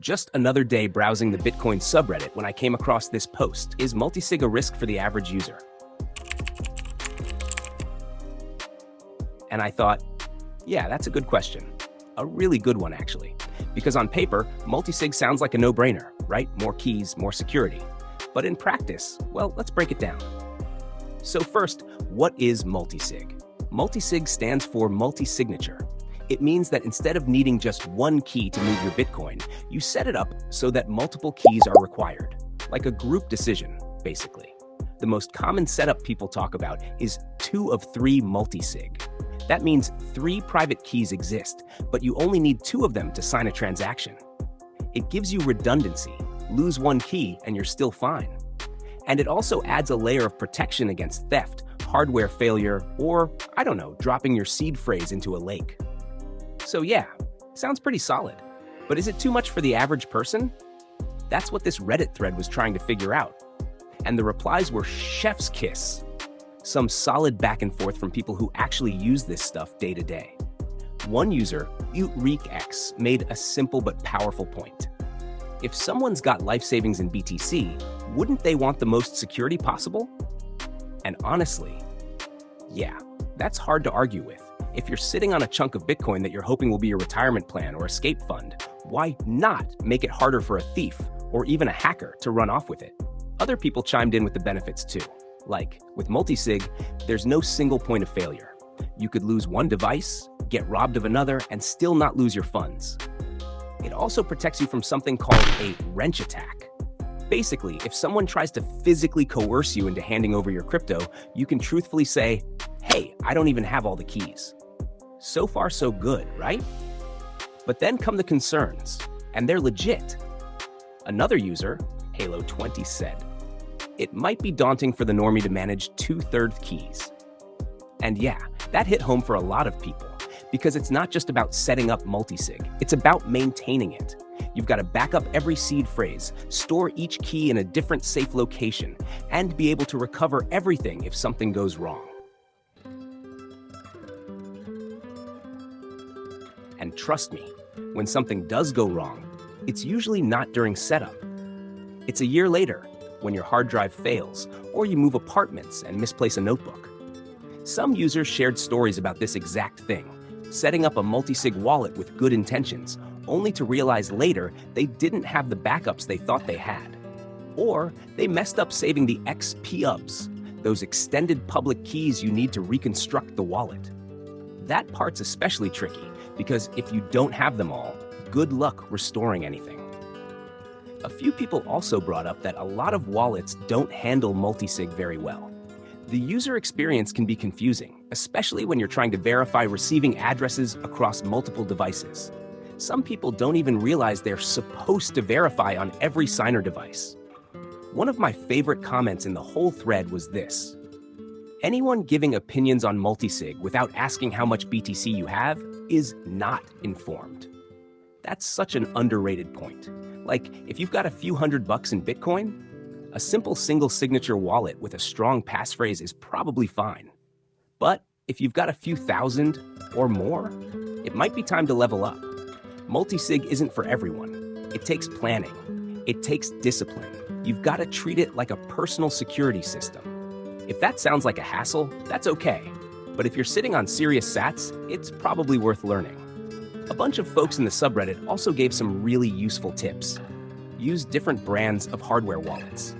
Just another day browsing the Bitcoin subreddit when I came across this post. Is multisig a risk for the average user? And I thought, yeah, that's a good question. A really good one, actually. Because on paper, multisig sounds like a no-brainer, right? More keys, more security. But in practice, well, let's break it down. So first, what is multisig? Multisig stands for multi-signature. It means that instead of needing just one key to move your Bitcoin, you set it up so that multiple keys are required, like a group decision, basically. The most common setup people talk about is 2 of 3 multisig. That means 3 private keys exist, but you only need 2 of them to sign a transaction. It gives you redundancy. Lose one key and you're still fine. And it also adds a layer of protection against theft, hardware failure, or, I don't know, dropping your seed phrase into a lake. So yeah, sounds pretty solid. But is it too much for the average person? That's what this Reddit thread was trying to figure out. And the replies were chef's kiss. Some solid back and forth from people who actually use this stuff day to day. One user, UtReekX, made a simple but powerful point. If someone's got life savings in BTC, wouldn't they want the most security possible? And honestly, yeah, that's hard to argue with. If you're sitting on a chunk of Bitcoin that you're hoping will be your retirement plan or escape fund, why not make it harder for a thief or even a hacker to run off with it? Other people chimed in with the benefits too. Like, with multisig, there's no single point of failure. You could lose one device, get robbed of another, and still not lose your funds. It also protects you from something called a wrench attack. Basically, if someone tries to physically coerce you into handing over your crypto, you can truthfully say, hey, I don't even have all the keys. So far, so good, right? But then come the concerns, and they're legit. Another user, Halo20, said, it might be daunting for the normie to manage 2/3 keys. And yeah, that hit home for a lot of people, because it's not just about setting up multisig, it's about maintaining it. You've got to back up every seed phrase, store each key in a different safe location, and be able to recover everything if something goes wrong. And trust me, when something does go wrong, it's usually not during setup. It's a year later, when your hard drive fails, or you move apartments and misplace a notebook. Some users shared stories about this exact thing, setting up a multisig wallet with good intentions, only to realize later they didn't have the backups they thought they had. Or they messed up saving the XPubs, those extended public keys you need to reconstruct the wallet. That part's especially tricky, because if you don't have them all, good luck restoring anything. A few people also brought up that a lot of wallets don't handle multisig very well. The user experience can be confusing, especially when you're trying to verify receiving addresses across multiple devices. Some people don't even realize they're supposed to verify on every signer device. One of my favorite comments in the whole thread was this: anyone giving opinions on multisig without asking how much BTC you have is not informed. That's such an underrated point. Like, if you've got a few $100 in Bitcoin, a simple single signature wallet with a strong passphrase is probably fine. But if you've got a few thousand or more, it might be time to level up. Multisig isn't for everyone. It takes planning. It takes discipline. You've got to treat it like a personal security system. If that sounds like a hassle, that's okay. But if you're sitting on serious sats, it's probably worth learning. A bunch of folks in the subreddit also gave some really useful tips. Use different brands of hardware wallets.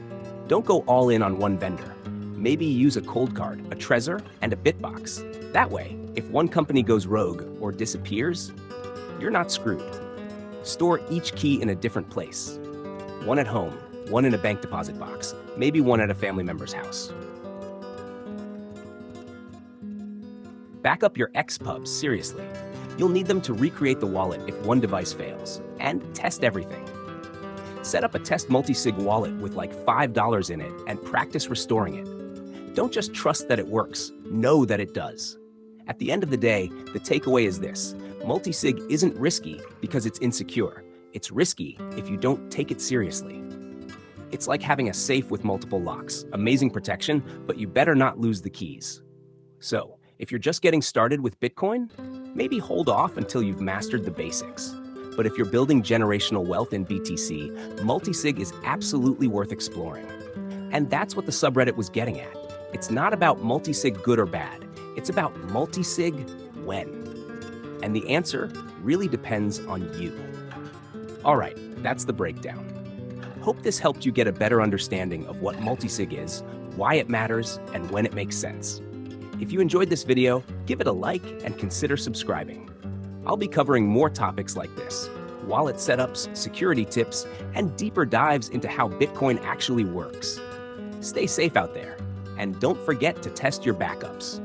Don't go all in on one vendor. Maybe use a cold card, a Trezor, and a Bitbox. That way, if one company goes rogue or disappears, you're not screwed. Store each key in a different place. One at home, one in a bank deposit box, maybe one at a family member's house. Back up your XPubs, seriously. You'll need them to recreate the wallet if one device fails, and test everything. Set up a test multisig wallet with like $5 in it and practice restoring it. Don't just trust that it works, know that it does. At the end of the day, the takeaway is this: multisig isn't risky because it's insecure. It's risky if you don't take it seriously. It's like having a safe with multiple locks. Amazing protection, but you better not lose the keys. So, if you're just getting started with Bitcoin, maybe hold off until you've mastered the basics. But if you're building generational wealth in BTC, Multisig is absolutely worth exploring. And that's what the subreddit was getting at. It's not about multisig good or bad. It's about multisig when. And the answer really depends on you. All right, that's the breakdown. Hope this helped you get a better understanding of what multisig is, why it matters, and when it makes sense. If you enjoyed this video, give it a like and consider subscribing. I'll be covering more topics like this: wallet setups, security tips, and deeper dives into how Bitcoin actually works. Stay safe out there, and don't forget to test your backups.